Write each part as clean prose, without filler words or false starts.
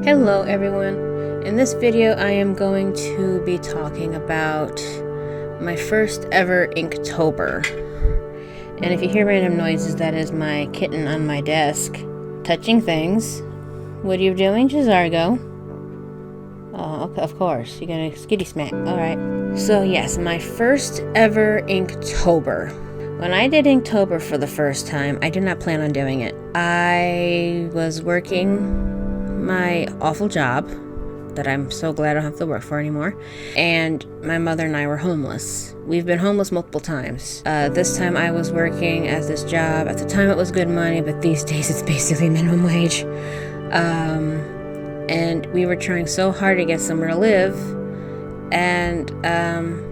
Hello everyone. In this video I am going to be talking about my first ever Inktober. And if you hear random noises, that is my kitten on my desk touching things. What are you doing, Jazargo? Oh, okay, of course. You're gonna skitty smack. Alright. So yes, my first ever Inktober. When I did Inktober for the first time, I did not plan on doing it. I was working my awful job that I'm so glad I don't have to work for anymore, and my mother and I were homeless. We've been homeless multiple times. This time I was working at this job. At the time it was good money, but these days it's basically minimum wage. And we were trying so hard to get somewhere to live. And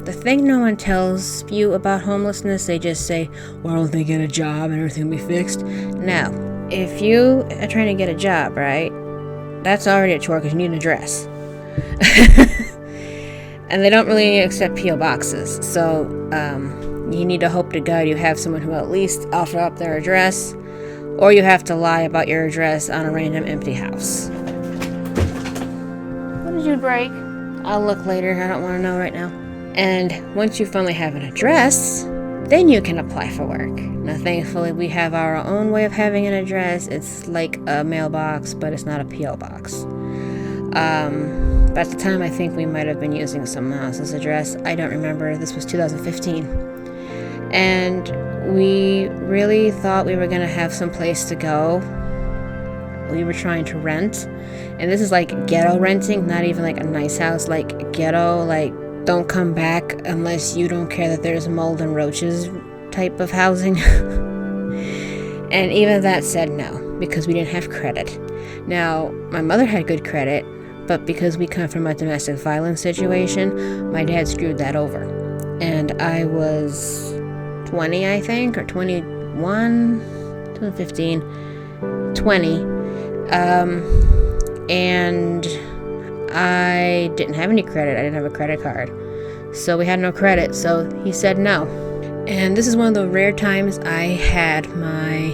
the thing no one tells you about homelessness, they just say, well, don't they get a job and everything will be fixed? Now, if you are trying to get a job, right, that's already a chore because you need an address. And they don't really accept P.O. boxes. So you need to hope to God you have someone who at least offer up their address, or you have to lie about your address on a random empty house. What did you break? I'll look later. I don't want to know right now. And once you finally have an address, then you can apply for work. Now, thankfully, we have our own way of having an address. It's like a mailbox, but it's not a P.O. box. But at the time, I think we might have been using someone else's address. I don't remember. This was 2015. And we really thought we were going to have some place to go. We were trying to rent. And this is like ghetto renting, not even like a nice house, like ghetto, like don't come back unless you don't care that there's mold and roaches type of housing. And even that said no, because we didn't have credit. Now, my mother had good credit, but because we come from a domestic violence situation, my dad screwed that over. And I was 20, I think, or 21, 2015, 20. And I didn't have any credit. I didn't have a credit card. So we had no credit, so he said no. And this is one of the rare times I had my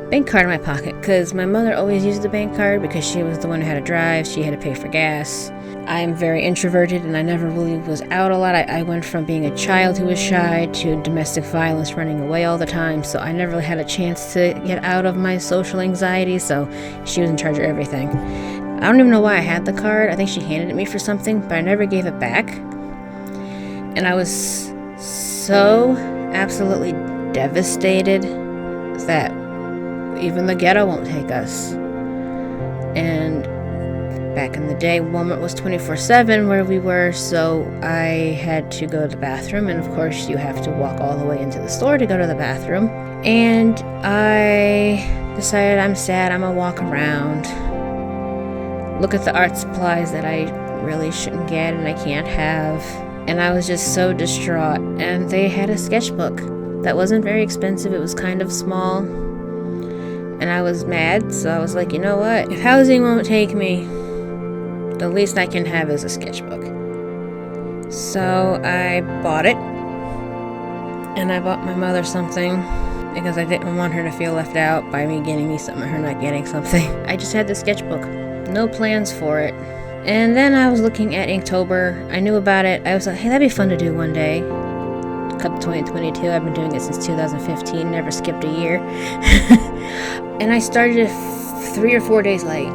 bank card in my pocket, because my mother always used the bank card because she was the one who had to drive. She had to pay for gas. I'm very introverted and I never really was out a lot. I went from being a child who was shy to domestic violence, running away all the time, so I never really had a chance to get out of my social anxiety, so she was in charge of everything. I don't even know why I had the card. I think she handed it to me for something, but I never gave it back. And I was so absolutely devastated that even the ghetto won't take us. And back in the day, Walmart was 24/7 where we were, so I had to go to the bathroom, and of course you have to walk all the way into the store to go to the bathroom. And I decided I'm sad, I'm gonna walk around, look at the art supplies that I really shouldn't get and I can't have. And I was just so distraught. And they had a sketchbook that wasn't very expensive. It was kind of small. And I was mad, so I was like, you know what? If housing won't take me, the least I can have is a sketchbook. So I bought it. And I bought my mother something because I didn't want her to feel left out by me getting me something or her not getting something. I just had the sketchbook. No plans for it. And then I was looking at Inktober. I knew about it. I was like, hey, that'd be fun to do one day. Come 2022, I've been doing it since 2015, never skipped a year. And I started it 3 or 4 days late.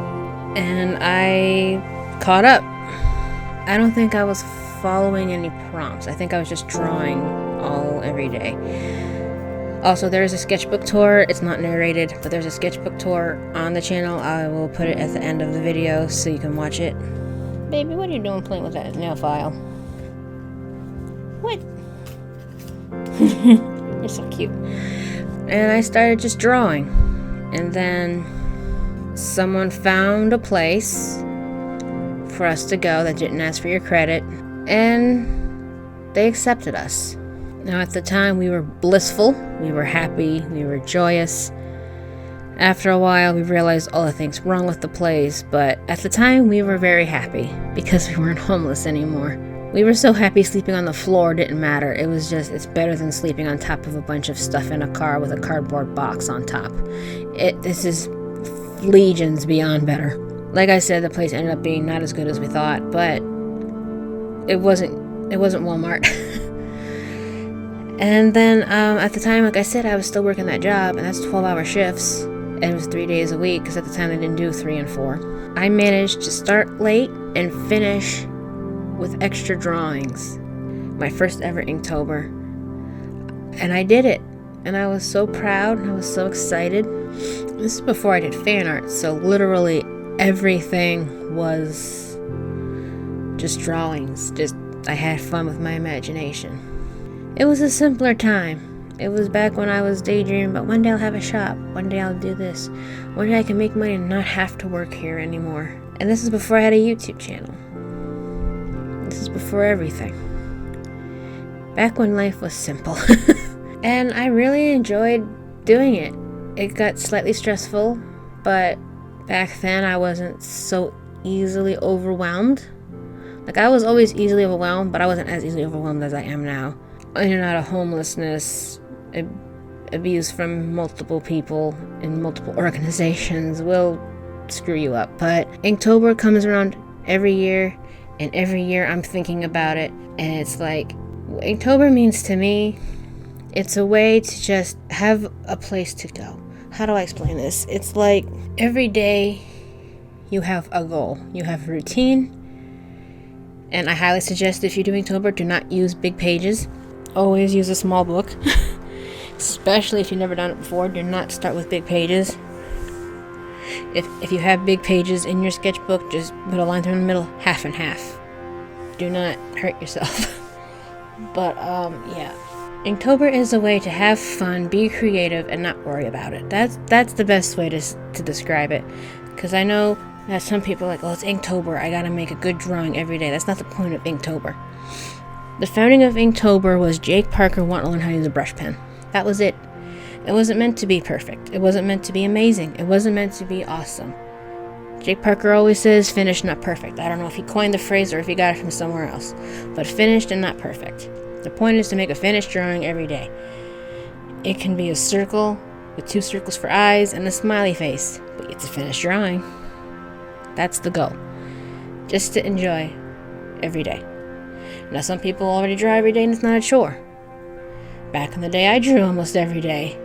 And I caught up. I don't think I was following any prompts. I think I was just drawing every day. Also, there's a sketchbook tour. It's not narrated, but there's a sketchbook tour on the channel. I will put it at the end of the video so you can watch it. Baby, what are you doing playing with that nail file? What? You're so cute. And I started just drawing. And then someone found a place for us to go that didn't ask for your credit. And they accepted us. Now, at the time, we were blissful, we were happy, we were joyous. After a while, we realized all the things wrong with the place, but at the time, we were very happy because we weren't homeless anymore. We were so happy sleeping on the floor didn't matter. It was just, it's better than sleeping on top of a bunch of stuff in a car with a cardboard box on top. This is legions beyond better. Like I said, the place ended up being not as good as we thought, but it wasn't Walmart. And then at the time, like I said, I was still working that job, and that's 12-hour shifts, and it was 3 days a week, because at the time they didn't do 3 and 4. I managed to start late and finish with extra drawings. My first ever Inktober. And I did it. And I was so proud, and I was so excited. This is before I did fan art, so literally everything was just drawings. I had fun with my imagination. It was a simpler time. It was back when I was daydreaming about one day I'll have a shop, one day I'll do this, one day I can make money and not have to work here anymore. And this is before I had a YouTube channel. This is before everything. Back when life was simple. And I really enjoyed doing it. It got slightly stressful, but back then I wasn't so easily overwhelmed. Like, I was always easily overwhelmed, but I wasn't as easily overwhelmed as I am now. In and out of homelessness, abuse from multiple people in multiple organizations will screw you up. But Inktober comes around every year, and every year I'm thinking about it, and it's like, Inktober means to me, it's a way to just have a place to go. How do I explain this? It's like every day you have a goal, you have a routine, and I highly suggest if you're doing Inktober, do not use big pages. Always use a small book. Especially if you've never done it before, do not start with big pages. If you have big pages in your sketchbook, just put a line through the middle, half and half. Do not hurt yourself. But yeah. Inktober is a way to have fun, be creative, and not worry about it. That's the best way to describe it. Because I know that some people are like, oh, it's Inktober, I gotta make a good drawing every day. That's not the point of Inktober. The founding of Inktober was Jake Parker wanting to learn how to use a brush pen. That was it. It wasn't meant to be perfect. It wasn't meant to be amazing. It wasn't meant to be awesome. Jake Parker always says finished, not perfect. I don't know if he coined the phrase or if he got it from somewhere else. But finished and not perfect. The point is to make a finished drawing every day. It can be a circle with 2 circles for eyes and a smiley face, but it's a finished drawing. That's the goal. Just to enjoy every day. Now, some people already draw every day and it's not a chore. Back in the day, I drew almost every day.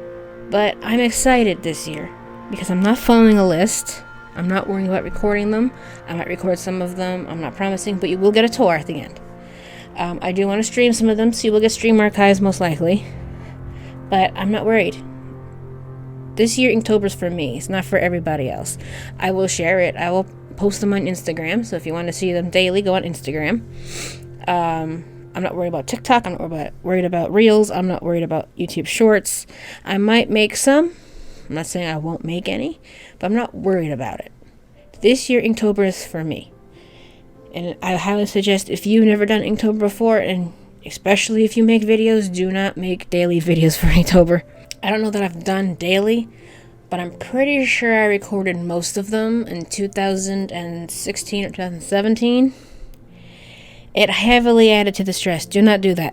But I'm excited this year because I'm not following a list. I'm not worrying about recording them. I might record some of them. I'm not promising, but you will get a tour at the end. I do want to stream some of them, so you will get stream archives most likely. But I'm not worried. This year, Inktober's for me. It's not for everybody else. I will share it. I will post them on Instagram. So if you want to see them daily, go on Instagram. I'm not worried about TikTok. I'm not worried about Reels. I'm not worried about YouTube Shorts. I might make some. I'm not saying I won't make any, but I'm not worried about it. This year, Inktober is for me. And I highly suggest if you've never done Inktober before, and especially if you make videos, do not make daily videos for Inktober. I don't know that I've done daily, but I'm pretty sure I recorded most of them in 2016 or 2017. It heavily added to the stress. Do not do that.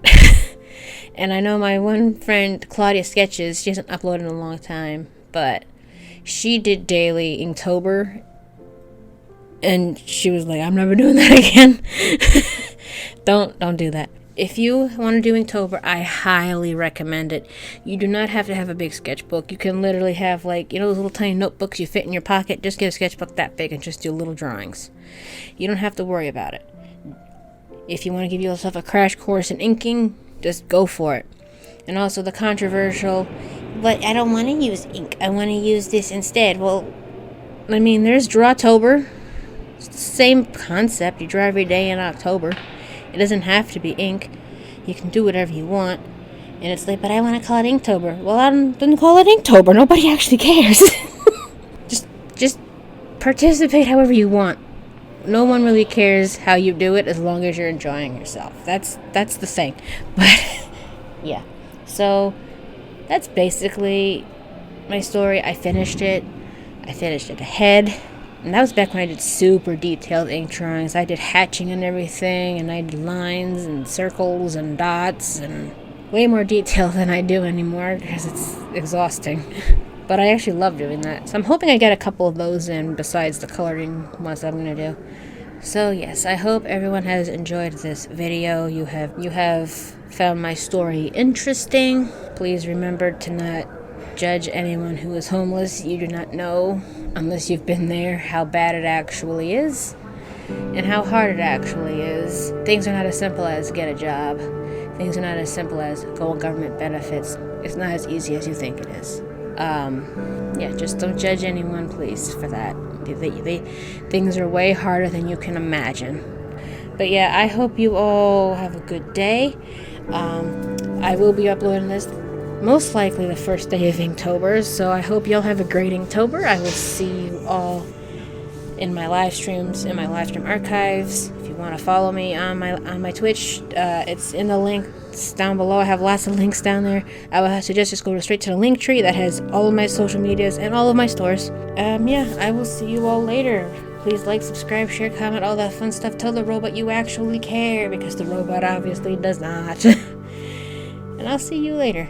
And I know my one friend, Claudia Sketches, she hasn't uploaded in a long time, but she did daily Inktober, and she was like, I'm never doing that again. Don't do that. If you want to do Inktober, I highly recommend it. You do not have to have a big sketchbook. You can literally have, like, those little tiny notebooks you fit in your pocket. Just get a sketchbook that big and just do little drawings. You don't have to worry about it. If you want to give yourself a crash course in inking, just go for it. And also the controversial, but I don't want to use ink. I want to use this instead. Well, I mean, there's Drawtober. It's the same concept. You draw every day in October. It doesn't have to be ink. You can do whatever you want. And it's like, but I want to call it Inktober. Well, I don't call it Inktober. Nobody actually cares. Just participate however you want. No one really cares how you do it as long as you're enjoying yourself. That's the thing. But yeah. So that's basically my story. I finished it ahead. And that was back when I did super detailed ink drawings. I did hatching and everything, and I did lines and circles and dots and way more detail than I do anymore because it's exhausting. But I actually love doing that. So I'm hoping I get a couple of those in besides the coloring ones that I'm going to do. So yes, I hope everyone has enjoyed this video. You have found my story interesting. Please remember to not judge anyone who is homeless. You do not know, unless you've been there, how bad it actually is and how hard it actually is. Things are not as simple as get a job. Things are not as simple as go on government benefits. It's not as easy as you think it is. Yeah, just don't judge anyone, please, for that. Things are way harder than you can imagine. But yeah, I hope you all have a good day. I will be uploading this most likely the first day of Inktober, so I hope y'all have a great Inktober. I will see you all in my live streams, in my live stream archives. If you want to follow me on my Twitch, it's in the links down below. I have lots of links down there. I would suggest just go straight to the link tree that has all of my social medias and all of my stores. Yeah, I will see you all later. Please like, subscribe, share, comment, all that fun stuff. Tell the robot you actually care, because the robot obviously does not. And I'll see you later.